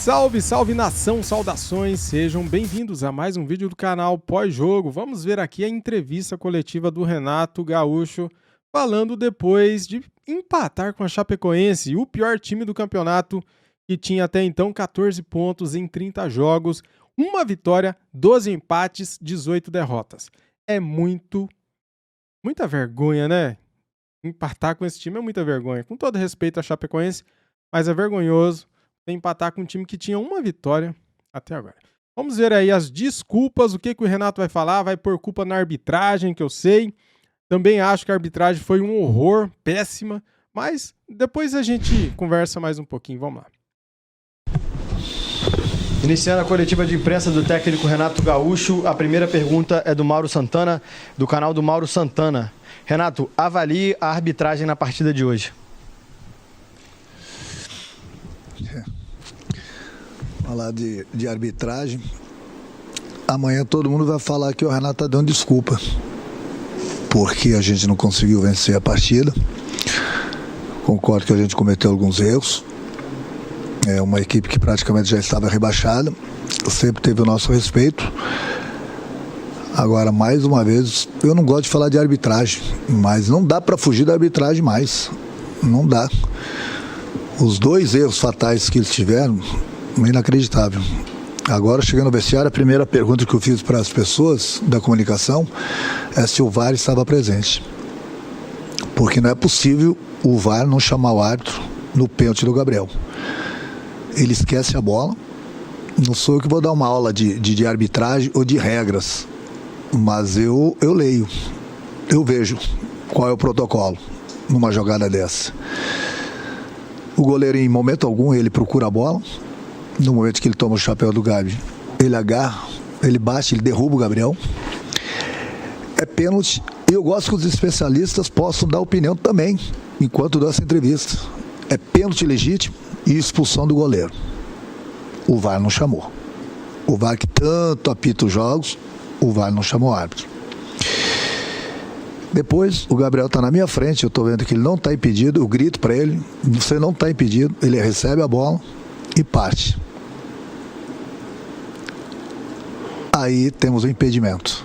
Salve, salve nação, saudações, sejam bem-vindos a mais um vídeo do canal Pós-Jogo. Vamos ver aqui a entrevista coletiva do Renato Gaúcho, falando depois de empatar com a Chapecoense, o pior time do campeonato, que tinha até então 14 pontos em 30 jogos, uma vitória, 12 empates, 18 derrotas. É muita vergonha, né? Empatar com esse time é muita vergonha. Com todo respeito à Chapecoense, mas é vergonhoso empatar com um time que tinha uma vitória até agora. Vamos ver aí as desculpas, o que o Renato vai falar, vai pôr culpa na arbitragem, que eu sei. Também acho que a arbitragem foi um horror, péssima, mas depois a gente conversa mais um pouquinho, vamos lá. Iniciando a coletiva de imprensa do técnico Renato Gaúcho, a primeira pergunta é do Mauro Santana, do canal do Mauro Santana. Renato, avalie a arbitragem na partida de hoje. Falar de arbitragem, amanhã todo mundo vai falar que o Renato está dando desculpa, porque a gente não conseguiu vencer a partida. Concordo que a gente cometeu alguns erros. É uma equipe que praticamente já estava rebaixada, sempre teve o nosso respeito. Agora, mais uma vez, eu não gosto de falar de arbitragem, mas não dá para fugir da arbitragem mais. Não dá. Os dois erros fatais que eles tiveram, inacreditável. Agora, chegando no vestiário, a primeira pergunta que eu fiz para as pessoas da comunicação é se o VAR estava presente. Porque não é possível o VAR não chamar o árbitro no pênalti do Gabriel. Ele esquece a bola. Não sou eu que vou dar uma aula de arbitragem ou de regras, mas eu leio, eu vejo qual é o protocolo numa jogada dessa. O goleiro, em momento algum, ele procura a bola. No momento que ele toma o chapéu do Gabi, ele agarra, ele bate, ele derruba o Gabriel. É pênalti. E eu gosto que os especialistas possam dar opinião também, enquanto dou essa entrevista. É pênalti legítimo e expulsão do goleiro. O VAR não chamou. O VAR que tanto apita os jogos, o VAR não chamou o árbitro. Depois, o Gabriel está na minha frente, eu estou vendo que ele não está impedido, eu grito para ele, você não está impedido, ele recebe a bola e parte. Aí temos o impedimento.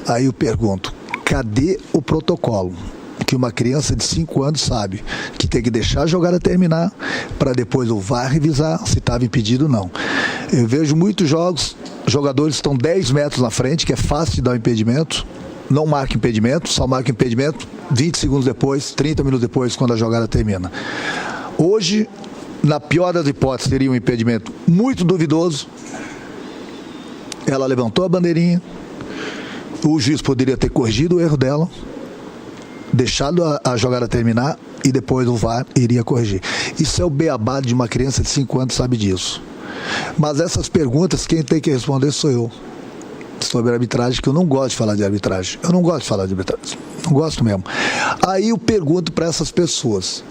Aí eu pergunto, cadê o protocolo? Que uma criança de 5 anos sabe que tem que deixar a jogada terminar para depois o VAR revisar se estava impedido ou não. Eu vejo muitos jogos, jogadores estão 10 metros na frente, que é fácil de dar um impedimento, não marca impedimento, só marca impedimento 20 segundos depois, 30 minutos depois, quando a jogada termina. Hoje, na pior das hipóteses, teria um impedimento muito duvidoso. Ela levantou a bandeirinha, o juiz poderia ter corrigido o erro dela, deixado a jogada terminar e depois o VAR iria corrigir. Isso é o beabá de uma criança de 5 anos, sabe disso. Mas essas perguntas, quem tem que responder sou eu. Sobre arbitragem, que eu não gosto de falar de arbitragem. Eu não gosto de falar de arbitragem. Não gosto mesmo. Aí eu pergunto para essas pessoas.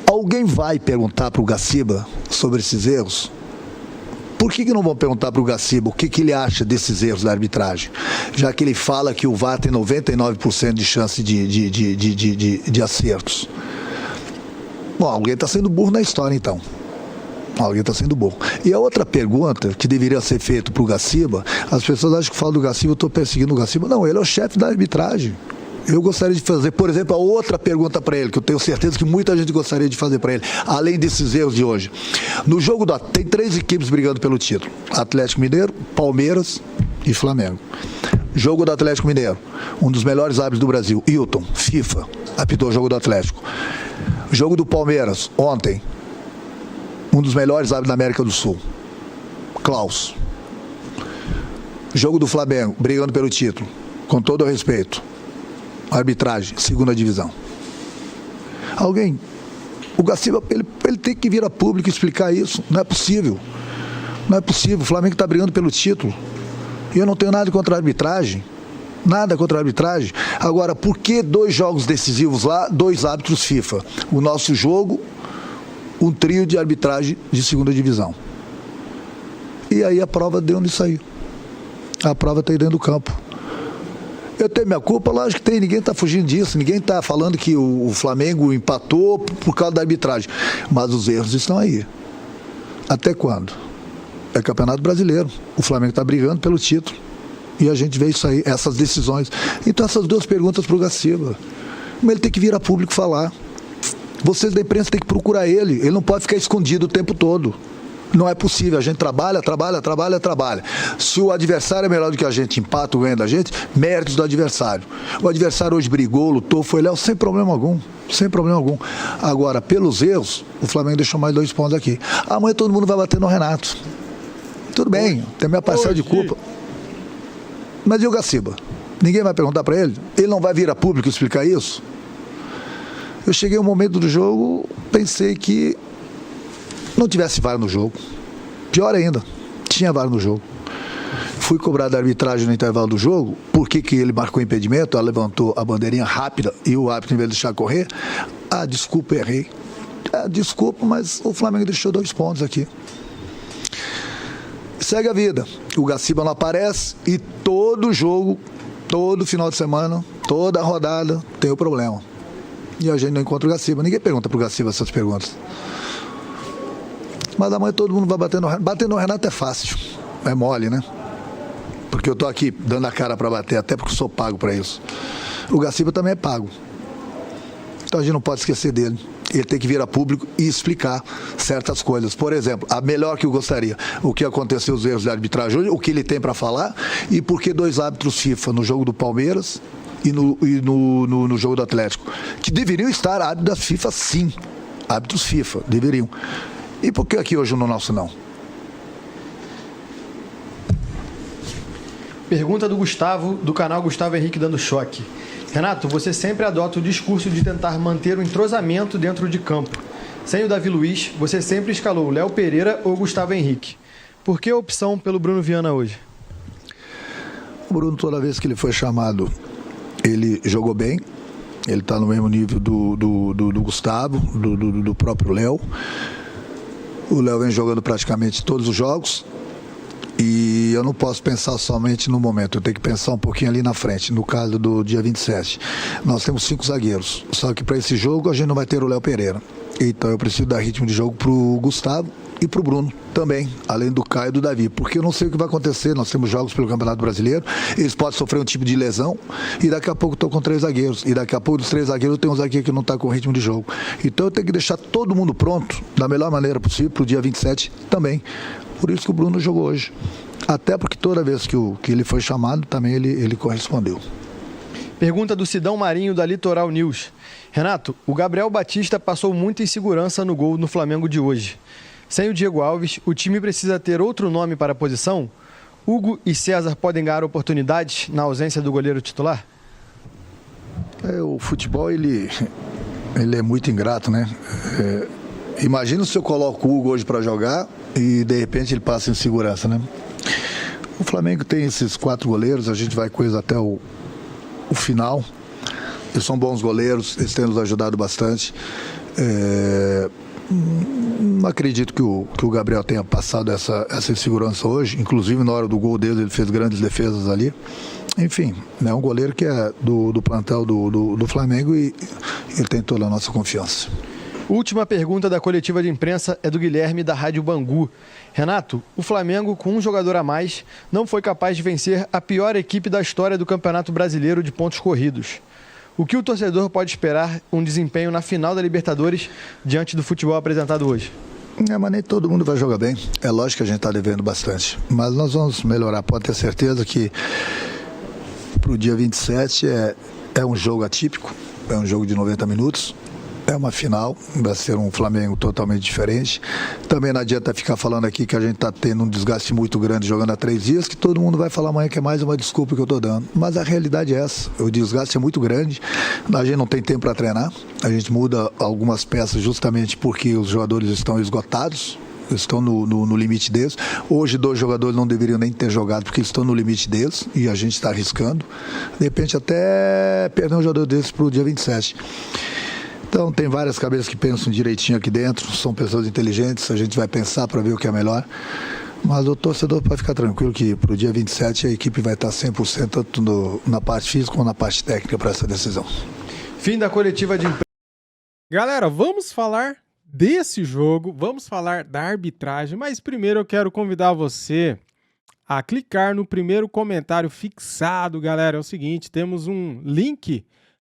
Alguém vai perguntar para o Gaciba sobre esses erros? Por que não vão perguntar para o Gaciba o que ele acha desses erros da arbitragem? Já que ele fala que o VAR tem 99% de chance de acertos. Bom, alguém está sendo burro na história, então. Alguém está sendo burro. E a outra pergunta que deveria ser feita para o Gaciba, as pessoas acham que falam do Gaciba, eu estou perseguindo o Gaciba. Não, ele é o chefe da arbitragem. Eu gostaria de fazer, por exemplo, a outra pergunta para ele, que eu tenho certeza que muita gente gostaria de fazer para ele, além desses erros de hoje. No jogo tem 3 equipes brigando pelo título: Atlético Mineiro, Palmeiras e Flamengo. Jogo do Atlético Mineiro, um dos melhores árbitros do Brasil, Hilton, FIFA, apitou o jogo do Atlético. Jogo do Palmeiras, ontem, um dos melhores árbitros da América do Sul, Klaus. Jogo do Flamengo, brigando pelo título, com todo o respeito, arbitragem, 2ª divisão. Alguém, o Gaciba, ele tem que vir a público e explicar isso. Não é possível. Não é possível. O Flamengo está brigando pelo título. E eu não tenho nada contra a arbitragem. Nada contra a arbitragem. Agora, por que 2 jogos decisivos lá, 2 árbitros FIFA? O nosso jogo, um trio de arbitragem de 2ª divisão. E aí a prova deu nisso aí. A prova está aí dentro do campo. Eu tenho minha culpa? Lógico que tem, ninguém está fugindo disso, ninguém está falando que o Flamengo empatou por causa da arbitragem. Mas os erros estão aí. Até quando? é Campeonato Brasileiro. O Flamengo está brigando pelo título. E a gente vê isso aí, essas decisões. Então, essas duas perguntas para o Gaciba. Ele tem que vir a público falar. Vocês da imprensa têm que procurar ele. Ele não pode ficar escondido o tempo todo. Não é possível. A gente trabalha. Se o adversário é melhor do que a gente, empata ou ganha da gente, méritos do adversário. O adversário hoje brigou, lutou, foi léu, sem problema algum. Agora, pelos erros, o Flamengo deixou mais 2 pontos aqui. Amanhã todo mundo vai bater no Renato. Tudo bem, tem minha parcela de culpa. Mas e o Gaciba? Ninguém vai perguntar para ele? Ele não vai vir a público explicar isso? Eu cheguei um momento do jogo, pensei que não tivesse VAR no jogo. Pior ainda, tinha VAR no jogo. Fui cobrar da arbitragem no intervalo do jogo. Por que ele marcou impedimento? Ela levantou a bandeirinha rápida e o árbitro, em vez de deixar correr, desculpa, errei. Desculpa, mas o Flamengo deixou 2 pontos aqui. Segue a vida. O Gaciba não aparece e todo jogo, todo final de semana, toda rodada tem o problema. E a gente não encontra o Gaciba. Ninguém pergunta pro Gaciba essas perguntas. Mas amanhã todo mundo vai bater no Renato. Bater no Renato é fácil. É mole, né? Porque eu tô aqui dando a cara para bater, até porque eu sou pago para isso. O Gaciba também é pago. Então a gente não pode esquecer dele. Ele tem que vir a público e explicar certas coisas. Por exemplo, a melhor que eu gostaria, o que aconteceu, os erros de arbitragem hoje, o que ele tem para falar e por que 2 árbitros FIFA no jogo do Palmeiras e no jogo do Atlético, que deveriam estar árbitros da FIFA, sim. Árbitros FIFA, deveriam. E por que aqui hoje no nosso não? Pergunta do Gustavo, do canal Gustavo Henrique Dando Choque. Renato, você sempre adota o discurso de tentar manter o entrosamento dentro de campo. Sem o Davi Luiz, você sempre escalou Léo Pereira ou Gustavo Henrique. Por que a opção pelo Bruno Viana hoje? O Bruno, toda vez que ele foi chamado, ele jogou bem. Ele está no mesmo nível do Gustavo, do próprio Léo. O Léo vem jogando praticamente todos os jogos. E eu não posso pensar somente no momento, eu tenho que pensar um pouquinho ali na frente, no caso do dia 27. Nós temos 5 zagueiros, só que para esse jogo a gente não vai ter o Léo Pereira. Então eu preciso dar ritmo de jogo para o Gustavo e para o Bruno também, além do Caio e do Davi, porque eu não sei o que vai acontecer. Nós temos jogos pelo Campeonato Brasileiro, eles podem sofrer um tipo de lesão e daqui a pouco estou com 3 zagueiros, e daqui a pouco dos 3 zagueiros tem um zagueiro que não está com ritmo de jogo. Então eu tenho que deixar todo mundo pronto da melhor maneira possível para o dia 27 também. Por isso que o Bruno jogou hoje. Até porque toda vez que ele foi chamado, também ele correspondeu. Pergunta do Sidão Marinho, da Litoral News. Renato, o Gabriel Batista passou muita insegurança no gol no Flamengo de hoje. Sem o Diego Alves, o time precisa ter outro nome para a posição? Hugo e César podem ganhar oportunidades na ausência do goleiro titular? O futebol, ele é muito ingrato, né? Imagina se eu coloco o Hugo hoje para jogar e de repente ele passa em segurança, né? O Flamengo tem esses 4 goleiros, a gente vai com eles até o final. Eles são bons goleiros, eles têm nos ajudado bastante. Não acredito que o Gabriel tenha passado essa insegurança hoje. Inclusive, na hora do gol dele, ele fez grandes defesas ali. Enfim, é um goleiro que é do plantel do Flamengo e ele tem toda a nossa confiança. Última pergunta da coletiva de imprensa é do Guilherme, da Rádio Bangu. Renato, o Flamengo, com um jogador a mais, não foi capaz de vencer a pior equipe da história do Campeonato Brasileiro de pontos corridos. O que o torcedor pode esperar um desempenho na final da Libertadores diante do futebol apresentado hoje? Mas nem todo mundo vai jogar bem. É lógico que a gente está devendo bastante. Mas nós vamos melhorar. Pode ter certeza que para o dia 27 é um jogo atípico. É um jogo de 90 minutos. É uma final, vai ser um Flamengo totalmente diferente. Também não adianta ficar falando aqui que a gente está tendo um desgaste muito grande jogando há 3 dias, que todo mundo vai falar amanhã que é mais uma desculpa que eu estou dando. Mas a realidade é essa, o desgaste é muito grande, a gente não tem tempo para treinar, a gente muda algumas peças justamente porque os jogadores estão esgotados, estão no limite deles. Hoje 2 jogadores não deveriam nem ter jogado porque eles estão no limite deles e a gente está arriscando. De repente até perder um jogador desses para o dia 27. Então tem várias cabeças que pensam direitinho aqui dentro, são pessoas inteligentes, a gente vai pensar para ver o que é melhor. Mas o torcedor pode ficar tranquilo que para o dia 27 a equipe vai estar 100% tanto na parte física como na parte técnica para essa decisão. Fim da coletiva de imprensa. Galera, vamos falar desse jogo, vamos falar da arbitragem, mas primeiro eu quero convidar você a clicar no primeiro comentário fixado, galera. É o seguinte, temos um link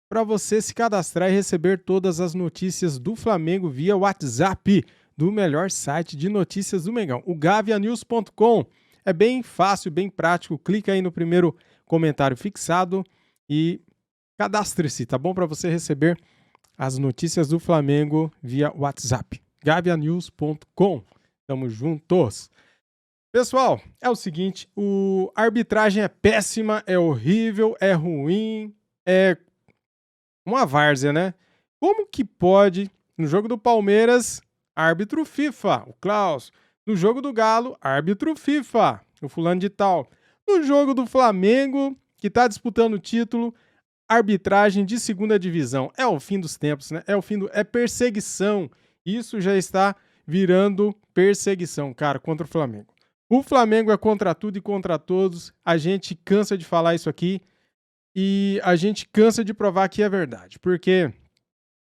para você se cadastrar e receber todas as notícias do Flamengo via WhatsApp do melhor site de notícias do Mengão, o gavianews.com. É bem fácil, bem prático. Clica aí no primeiro comentário fixado e cadastre-se, tá bom? Para você receber as notícias do Flamengo via WhatsApp. gavianews.com. Tamo juntos. Pessoal, é o seguinte, a arbitragem é péssima, é horrível, é ruim, é uma várzea, né? Como que pode, no jogo do Palmeiras, árbitro FIFA, o Klaus. No jogo do Galo, árbitro FIFA, o fulano de tal. No jogo do Flamengo, que tá disputando o título, arbitragem de segunda divisão. É o fim dos tempos, né? É perseguição. Isso já está virando perseguição, cara, contra o Flamengo. O Flamengo é contra tudo e contra todos. A gente cansa de falar isso aqui e a gente cansa de provar que é verdade. Porque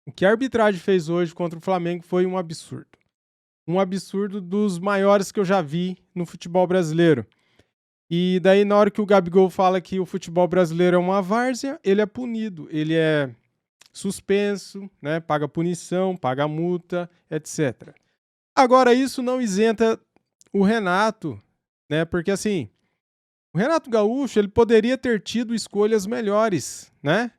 o que a arbitragem fez hoje contra o Flamengo foi um absurdo. Um absurdo dos maiores que eu já vi no futebol brasileiro. E daí, na hora que o Gabigol fala que o futebol brasileiro é uma várzea, ele é punido. Ele é suspenso, né? Paga punição, paga multa, etc. Agora, isso não isenta o Renato, né? Porque assim, o Renato Gaúcho, ele poderia ter tido escolhas melhores, né?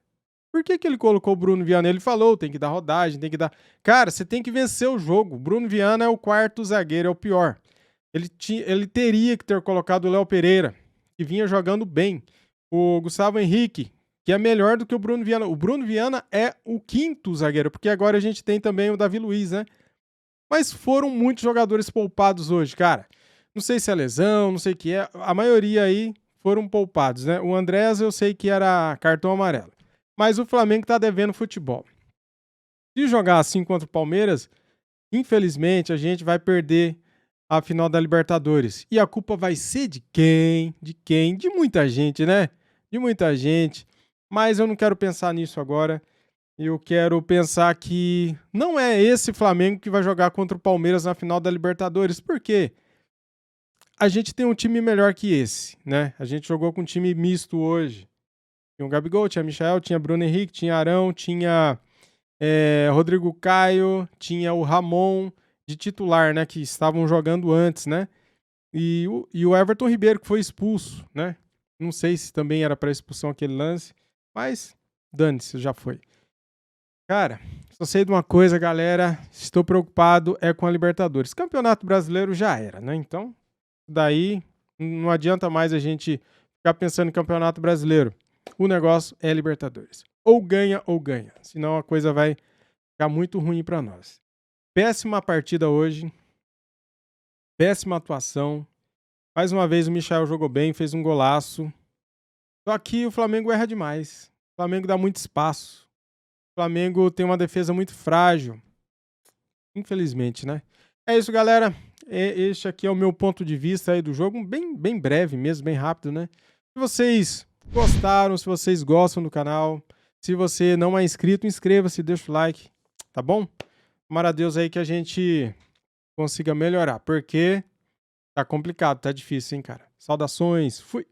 Por que ele colocou o Bruno Viana? Ele falou, tem que dar rodagem, tem que dar... Cara, você tem que vencer o jogo. O Bruno Viana é o quarto zagueiro, é o pior. Ele teria que ter colocado o Léo Pereira, que vinha jogando bem. O Gustavo Henrique, que é melhor do que o Bruno Viana. O Bruno Viana é o quinto zagueiro, porque agora a gente tem também o Davi Luiz, né? Mas foram muitos jogadores poupados hoje, cara. Não sei se é lesão, não sei o que é. A maioria aí foram poupados, né? O Andrés eu sei que era cartão amarelo. Mas o Flamengo tá devendo futebol. Se jogar assim contra o Palmeiras, infelizmente a gente vai perder a final da Libertadores. E a culpa vai ser de quem? De quem? De muita gente, né? De muita gente. Mas eu não quero pensar nisso agora. Eu quero pensar que não é esse Flamengo que vai jogar contra o Palmeiras na final da Libertadores, porque a gente tem um time melhor que esse, né? A gente jogou com um time misto hoje. Tinha o Gabigol, tinha Michael, tinha Bruno Henrique, tinha Arão, tinha Rodrigo Caio, tinha o Ramon de titular, né? Que estavam jogando antes, né? E o Everton Ribeiro, que foi expulso, né? Não sei se também era para expulsão aquele lance, mas dane-se, já foi. Cara, só sei de uma coisa, galera. Estou preocupado com a Libertadores. Campeonato Brasileiro já era, né? Então, daí não adianta mais a gente ficar pensando em Campeonato Brasileiro. O negócio é Libertadores. Ou ganha, senão a coisa vai ficar muito ruim para nós. Péssima partida hoje. Péssima atuação. Mais uma vez o Michael jogou bem, fez um golaço. Só que o Flamengo erra demais. O Flamengo dá muito espaço. O Flamengo tem uma defesa muito frágil. Infelizmente, né? É isso, galera. Este aqui é o meu ponto de vista aí do jogo. Bem breve mesmo, bem rápido, né? Se vocês gostaram, se vocês gostam do canal, se você não é inscrito, inscreva-se, deixa o like, tá bom? Tomara a Deus aí que a gente consiga melhorar, porque tá complicado, tá difícil, hein, cara? Saudações, fui!